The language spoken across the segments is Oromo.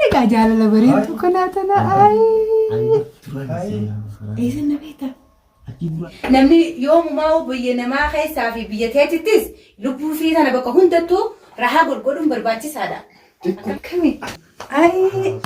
Lega jaalala bareedduu kanaa tana eessan beekta. Namni yoomumaa biyya namaa keessaa fi biyya teetittis lubbuu fi sana bakka hundattuu rahaa godhuun barbaachisaadha. Akkami?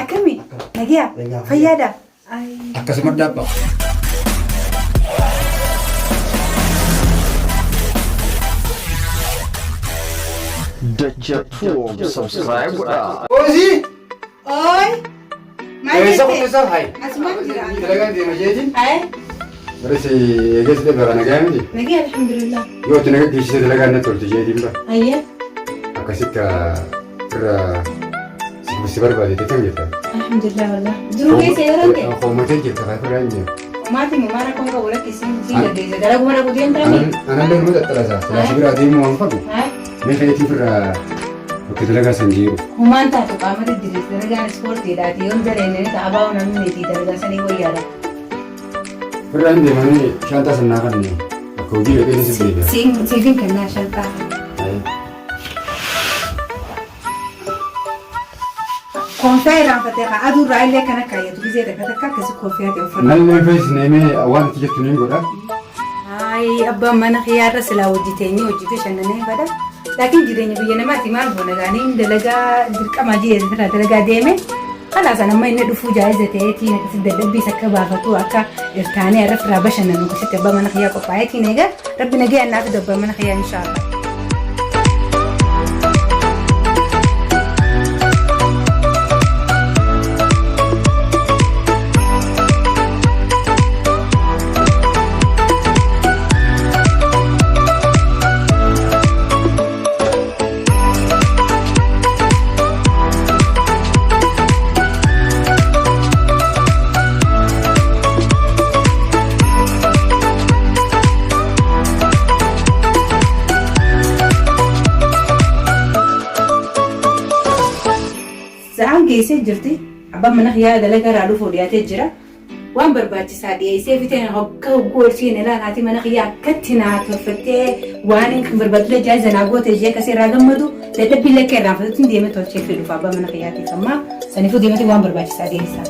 Akkami? Nagiyaa fayyaadha. Akkasuma dhaabba. Dacha2 subscribe Ozi! Oi! Esa começar hai. Asman jira. Dalagan di majidi. Hai. Berisi eges de barana gamdi. Nagiyaa alhamdulillah. Yo tenaga gisi dalagan na torti jadi mba. Ayya. Akasika kira sibisi barbadi tekan gitu. Alhamdulillah wallah. Dulu kayak seorang ke? Kau mati gitu kan kurangnya. Mati mana kau nggak boleh kisah dari segala gua ada kudian tadi. Anak dia muda terasa. Setelah segera dia mau apa tuh? Mereka itu kira waktu dalagan sendiri. Humanta tuh kamar di dalagan sport tidak dion dari ini tak abang namanya di dalagan seni gua ya. Kurang dia mana shanta senakan nih. Aku juga ini sendiri. Sing kena shanta. Konfai rafatnya adu raile kana kayak tuh bisa dekat kasih konfai itu offer. Nalnya face neme awan tiga tuning gora. Ay abba mana khiyar sila wajiteni wajite shanane kada. Lakin jirenya biyana mati mal bona gani dalaga dirqa maji ezra dalaga deme. خلاص أنا ما يندو فوجا إذا تأتي نكسد دبي سكبا فتو أكا إرتاني أعرف رابش أنا نكسد دبا من خيا قطعتي نيجا ربنا جاء الناس دبا من خيا إن شاء الله. Geesee jirti abbaan mana khiyyaa dalagaa irraa dhufu dhiyaatee jira waan barbaachisaa dhiyeessee fiteen hoggaa goolchiin ilaalaati mana khiyyaa akkatti naa tolfattee waan hin barbaadu jaayiza naa goote ishee akkasii irraa gammadu dadhabbii lakkee irraa fudhatuun deemee tolchee fi dhufa abbaan mana khiyyaatiif ammaa saniifuu deematee waan barbaachisaa dhiyeessaa.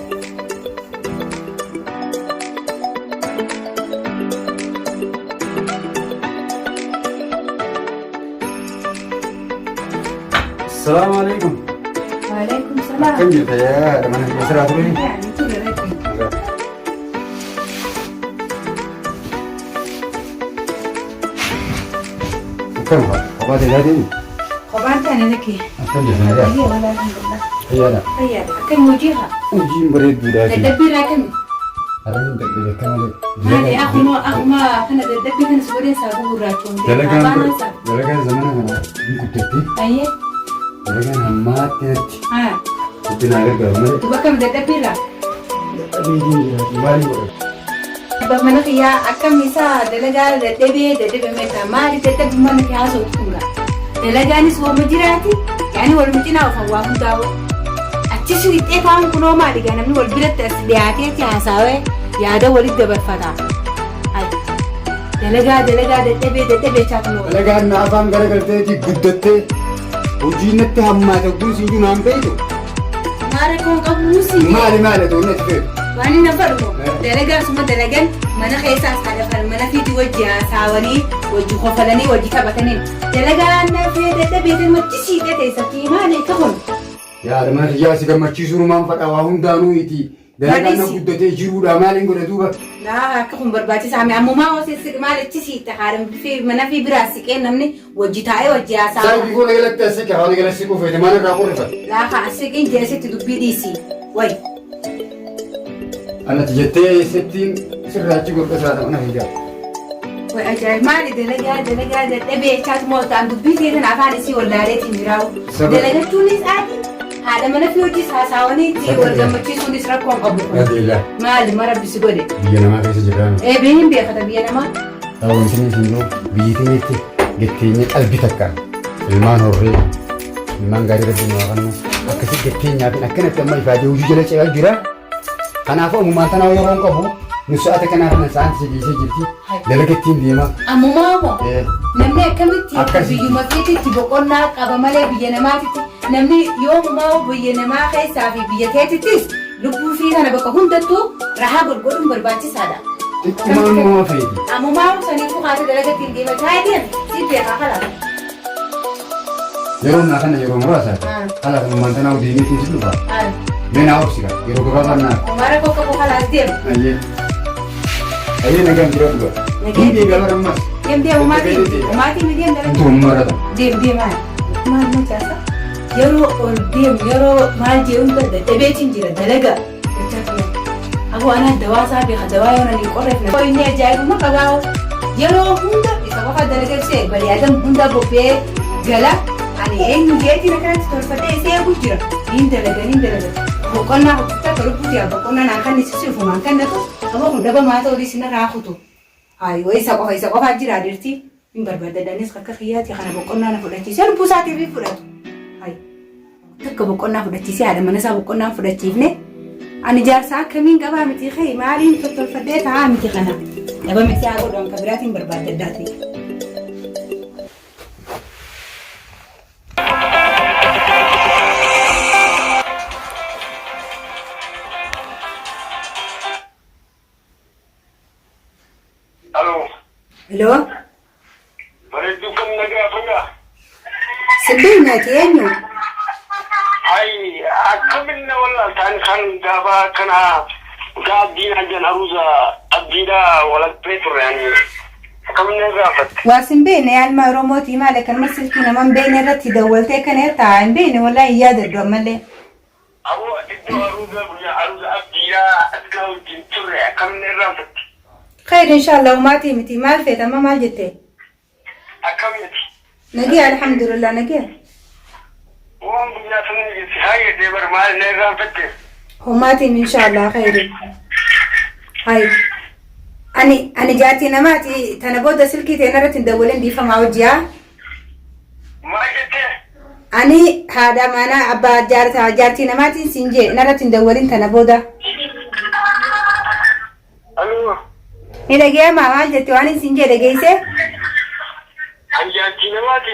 Assalamu alaikum. Waalaikum salam. Kan gitu ya, teman saya serah dulu nih. Ya, itu berarti. Bukan Pak, apa tidak ini? Khoban tane nake. Akan jadi ada. Iya, wala alhamdulillah. Iya ada. Iya, akan mujiha. Uji berat sudah sih. Dadhabbii irraa kami. Ada yang tak boleh kan ada. Maali akkuma kana dadhabbii kana suuree isaa gurraachuun Dalagan zaman kana guddatti. Ayye. Dalagan hammaatti natti. Haa. Guddina argaa malee. Tu bakka dadhabbii irraa. Maali godha? Abbaan mana khiyyaa akkam isaa dalagaa dadhabee meeqa maali dadhabbii mana kee haasa'utu kunga. Dalagaanis waama jiraati yaani wal mucinaa of hawwaa hundaa'u. Achis wixxee ta'an kunoo maali gaa namni wal biratti as dhiyaateetti haasawee yaada walitti dabarfata. Dalagaa dadhabee chaatuma. Dalagaan na afaan garagalteeti guddattee hojii natti hammaate guutuu iyyuu naan beeku. Maara koon qabu nusi. Maali ta'uu natti feetu. Waan inni fadhu dalagaan suma dalagan mana keessaa saadafan mana fiiti wajji haasawanii wajji kofalanii wajji taphatanii dalagaan nafee dadhabee machiisiidha teessatti maali akka kun. Yaada mana khiyyaa si gammachiisuu maan fadhaa waa hundaanuu iti. Dalagaan na guddatee jiruudha maaliin godha duuba. Laa akka kun barbaachisaa mi ammumaa hoosisi maalichisiidha haadha mana fi biraa siqee namni wajji taa'ee wajji haasawa. Saa bifoo nagalatti asike haa nagalatti qufeete mana irraa qurrifate. Laa haa asiqiin jeesitti dubbii dhiisii wayi. Anatti jettee settiin sirraachi godhasaadha mana khiyyaa. Wayi ajaa'iba maali dalagaa dadhabee chaatuma ta'an dubbii seetan afaan isii wallaareetiin jiraa'u. Dalagachuunis aadi. Haadha mana fi hojii haasawanii wal gammachiisuunis rakkoon qabu. Maali marabbisi godhe. Biyya namaa keessa jiraan. Biyyi hin beekata biyya namaa. Wanti nuti immoo biyyi teenyetti gatteenye qalbii takkaan ilmaan horree ilmaan gaarii rabbi nu waaqannu akkasii gatteenyaa fi akkanatti amma ifaajee hojii jala ce'aa jira. Kanaafuu uumamaan tanaa yeroo qabu نسأتك أنا أنا ساعات سجلتي دلقتين ديما أمو مامو إيه namni akkamitti Akkasii. biyyuma keetitti boqonnaa qaba malee biyya namaatitti namni yoomumaa biyya namaa keessaa fi biyya keetittis lubbuu fi kana bakka hundattuu rahaa godhuun barbaachisaadha. ما فيدي Ammumaa saniifuu haati dalagatti hin deema taa'een si beekaa kalaatu. يروم ناخنا يروم راسا خلاص ما أنت ناوي ديني تيجي من أوصيك يروم راسنا Kumara kokka koo kalaas deema. أيه نجام جرب هندي قالوا رمس Deem deemu maatii mi deem dalagaa. أنتم مرة Deemaa maal na caasa yeroo ol deemu yeroo maal jee'uun dadhabeetiin jira dalagaa. Aboo anaa dawaa isaa beeka dawaa yoo nani qorreef na inni ajaa'ibuma qabaa yeroo hunda isa qofa dalagaa bali adam hunda bobbee gala ani eenyu jeetiin akkanatti tolfadhee isee eegu jira niin dalaga boqonnaa hojjetaa tolbuuti yaa boqonnaa naan kan isisuufu maan kan natu aboo kun dhaba maata olii sina raakutu haayoo isa qofa jira adeertii hin barbaadadanis akka kiyyaati kana boqonnaa na fudhachiisee lubbuu isaatii fi fudhatu haay takka boqonnaa fudhachiisee haadha mana isaa boqonnaan fudhachiifne ani jaarsa akkamiin qabaa miti kee maaliin tolfadhee taa'aa miti kana dhaba miti haa godhu akka biraatiin barbaadaddaati. Hello? Bareedduu kam nagaa fagaa? Sirriinyati eenyu? Ayi akkaminna wallaaltaan kan gaafa kana gaabdiin jan aruuza abdiidhaa walaqqee turre ani akkaminna gaafatte. Waa sin beekne yaalma Oromootii maali kan silkii nama hin beekne irratti dawwaltee kana taa'aa hin beekne wallaahi hin yaadaddu ammallee. Awwa iddoo aruuza guyyaa aruuza abdiidhaa asgaa wajjin turre akkaminna gaafatte. Khayr inshallah umaatii miti maal feeta amma maal jettee? Akkamiti. Nagiya alhamdulillah nagiya. Waan guyyaa sana jetti haayee deebar maal na gaafatte. Umaatiin inshallah khayri. Hay. Ani jaartii namaati tana booda silkii ta'e irratti hin dawwalin dhiifamaa hojjiyaa. Maal jettee? Ani haadha mana abbaa jaartii namaatiin siin jee irratti hin dawwalin tana booda. Aloo. Ni dhageemaa maal jettee waan siin jee dhageessee? Ayyaantii namaati.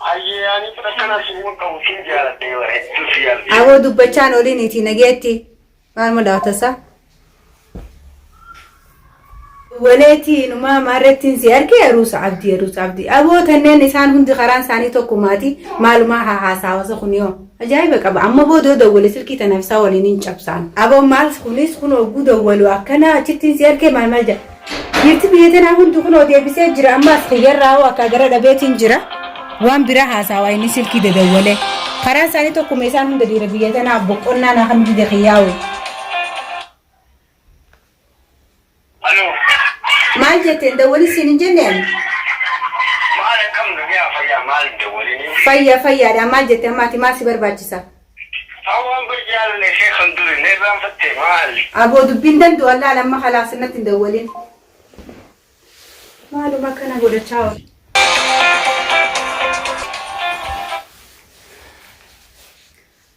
Hayyee ani akkana simuun qabu siin jaaladhee bareedduu si yaalti. Aboo dubbachaan oliiniiti nageetti maal madaawatasaa? Waleetii numaa maarrattiin si argee Aruusa Abdii. Aboo tanneen isaan hundi karaan isaanii tokkumaati maalumaa haasawasa kun yoo ajaa'iba qaba amma boodoo dawwale silkii tanaaf isaa waliin hin cabsaan. Aboo maal kunis kun oguu dawwalu akkana achittiin si argee maal jedha. Jirti biyya tanaa hundi kun deebisee jira ammaas xiyyarraa hoo akka gara dhabeetiin jira. Waan biraa haasawaa inni silkii dadawwale karaan isaanii tokkuma isaan hunda dhiira biyya tanaa boqonnaa naa kan dide xiyyaawe. Aloo. Maal jetteen dawwali siin hin jenneen? Maal akkam nagaa fayyaa maal dawwalini? Fayyaadha maal jettee ammaati maal si barbaachisa? Awwaan barjaalle ishee kan duri ne raanfatte maali? Aboo dubbiin danda'u allaa lamma khalaas natti hin dawwalin. Maaluma kana godhachaa oolu.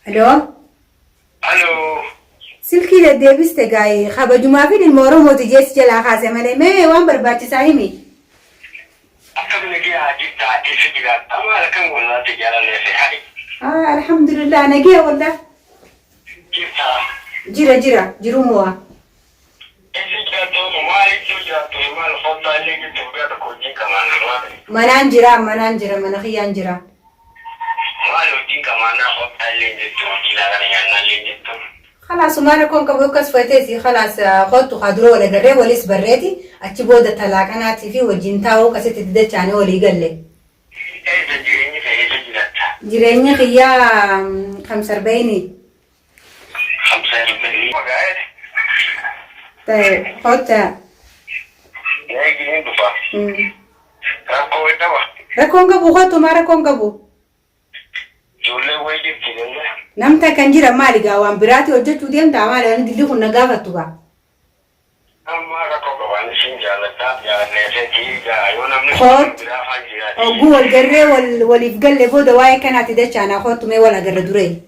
Aloo? Aloo. Silkii deddeebiste gaa'ee kabajumaa fi dhimma Oromooti jeessi jalaa kaase malee mee waan barbaachisaa himi? Akkam nagaa jirta adeemsa jiraata maal kan wallaatti jaalallee fi haadhi? Alhamdulillah nagee wallah. Jirta. Jirumoo. Isi jiraatu maaliif jiraatu maal foddaa illee jirtu guyyaa tokko hojii qabaannaa Manaan jira mana kiyyaan jira. maal hojii qabaannaa foddaa illee jirtu hojii laagana nyaannaa illee jirtu. خلاص ما ركون كبوكس فايتي خلاص خدت خضرو ولا جري وليس بريتي اتشبوده تلاقناتي في وجنتاو كسيت تدچ انا ولي قال لي ايه تجيني في ايه جراتا جيراني خيا 45 45 وقاعد طيب خدت ايه جنين دفع كاكو يتبع ركون كبو خدت ما ركون كبو جولي ويجي كده نمتا كان جرا مالي غاوان براتي وجهتو ديم تا مالي انا دلي كنا غافتو با amma rako gawan shin jalata ya nefeti ga yona mun خد او جول جري واليفقل لي بودا واي كانت تدچ انا خدت مي ولا جرا دري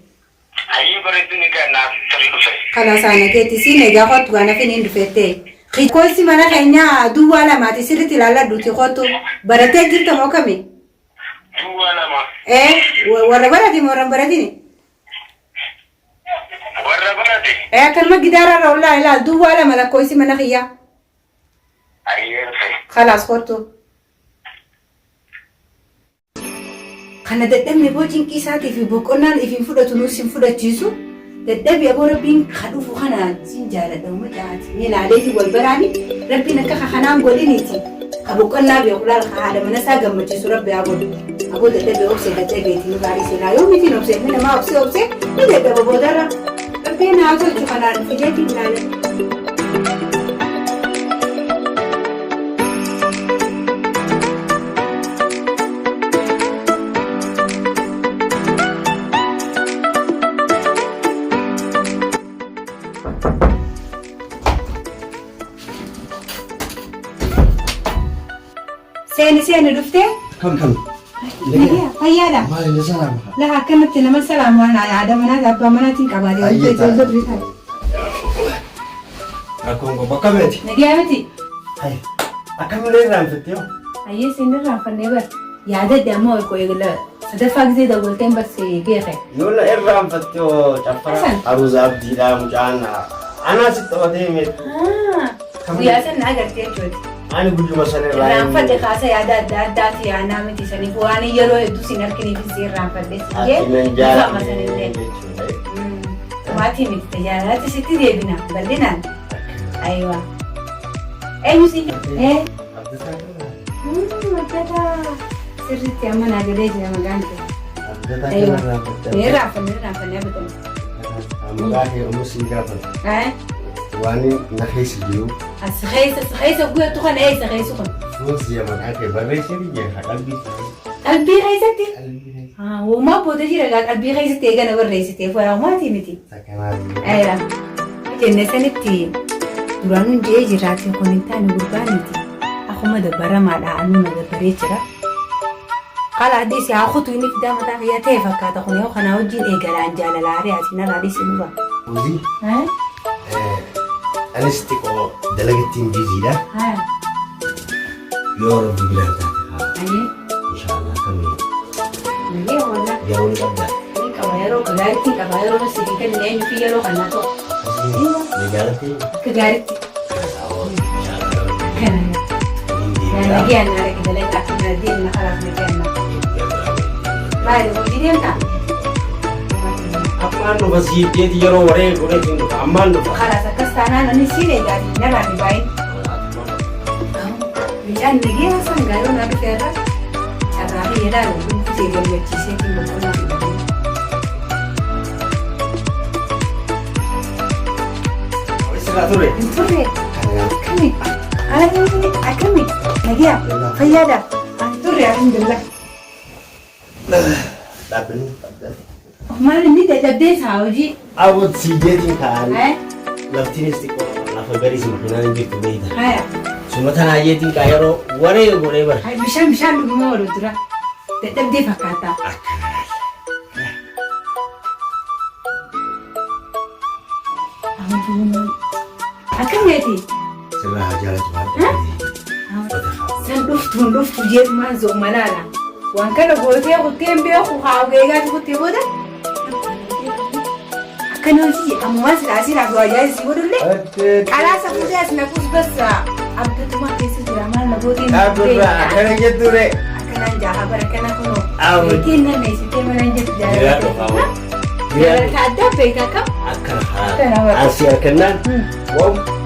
Hayyee bareedinni gannaaf tarii dhufe. خلاص أنا كيتي سيني جاخد وأنا فين إندو فتى خي كويس ما أنا خينا دو ولا ما تسير تلالا دوتي خطو برتة جرت ما كمي Duwwaa lama. ورا برتي مورا برتيني Warra barate. كان ما قدارة ولا لا دو ولا ما لا كويس ما أنا خيا Hayyee dhufe. خلاص خطو خنا ددمي بوجين كيساتي في بوكونا في فودة نوسين فودة جيسو ددبي أبو ربين خلوفو خنا زنجالة دوما جاتي نيل عليه والبراني ربنا كخا خنا نقولينيتي أبوكونا بيقول لك هذا من ساق ما جيسو ربي أبو ددبي أوبسي ددبي تينو باري سينا يومي تينو أوبسي من ما أوبسي ددبي أبو دارا ربنا عاوزو خنا في جيتي بلالي سيني دفتي؟ كم هيا لا ما لي سلام لا كانت لما سلام وانا عاد منا ابا منا تين قبالي أيوة. أكون بكمتي نجامتي هاي أكمل إيران فتيو هيا سنرا فنبر يا ده دمو كو يقول صدفك زي ده قلتين بس كيفه يقول إيران فتيو حسن. جفرة أروز عبدي لا مجانا أنا ست وديمت ويا سن اگر تيجود أنا قلت مثلا رام فدي خاصه يا دات يا نامتي سني فواني يرو يدو سينركني في زير رام فدي سيه مثلا ما تيمت تجارات ستي دي بنا بلنا ايوه اي موسيقى ايه مدتا سرتي امنا غريج يا مغانتي ايوه نيرا فني ابدا مغاهي موسيقى اه واني نخيس اليو سخيس ابويا تخن ايه سخيس خن فوز يا مغاهي بريشي يا قلبي غيزتي وما بودي رجع قلبي غيزتي انا وريستي فما تيمتي ايوه جنسنتي duraan jee jiraate kun intaan gurbaaniti akuma dabbara maadhaanu nagabaree jira qala hadisi haa khutu inni fidaa mataa fayyaa ta'e fakkaata kun yoo kana wajjin eegalaan jaalalaaree asiin alaadhis inni ba وزي أنا استيقظ دلقتين جزيرة يا رب بلاد إن شاء الله كمل نجيه ولا يا ولد أبدا kabayaro kagaariti kabayaro masiri kan neenyu fi yeroo kanaato نجارتي kagaariti kana nagiyan nare kidalay akna din na khalas nagiyan na baari wajidin ka أمان بس يدي يرو وريه ولكن أمان بس خلاص كستانا نني سيري غادي نراني باي ميان نجيه سان غايو na kera arahi yada dum kute gwamnati sai kin bakona توري توري كمي أنا كمي نجيا فيادا توري الحمد لله لا بني ما نبي تبدأ ساوجي أود سيجيتي كان لفتيني استيقظ نفبري سمحنا نجيب بيدا هيا ثم تنا جيتي كايرو وريه وريه هاي مشان لو ما ورد ترى تبدأ فكاتا أكملتي سبعة جالت بعد سندفت جيت ما زو ملالا وان كان بوتي قتين بيخو خاوغيغات قتي بودا كانوا يجي أمواس العسير عبد الواجاز يقولوا لي على سفودي أسمكوس بس عبد ما كيسي درامال نبوتي أنا جت توري أكنا جاها بركنا كنو أول كنا نيسيتي من أنجت جرات وخاوي جرات كعدة بيتا كم أكل حرام أسيا كنان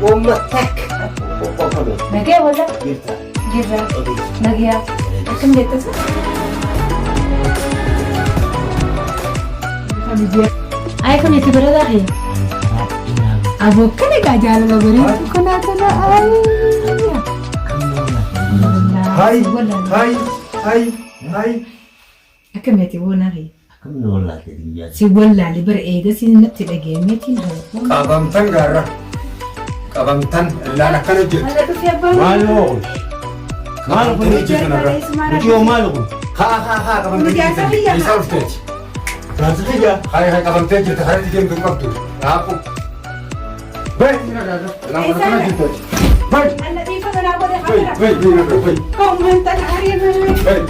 ومتك نجيا ولا جرا نجيا أكم جت أي كم يتبرد أخي أبو كني كجال بقولي كنا تنا هاي أكم يتبون أخي كم نولا تدري سيقول لي بر إيجا سينبت لجيمتي هاي قابمتن قارة قابمتن لا لا كانوا جد هذا كيف يبان مالو مالو جرا مالو خا قابمتن مجازة هي. يسولفتي Gaazexiyyaa. Hayi qabamtee jirta hayi deemtu qabdu. Raaqu. Bai ina gaza. Nama kana jirta. Bai. Alla dhiifa manaa godhe Bai bai ina bai. Koomanta gaariin. Bai.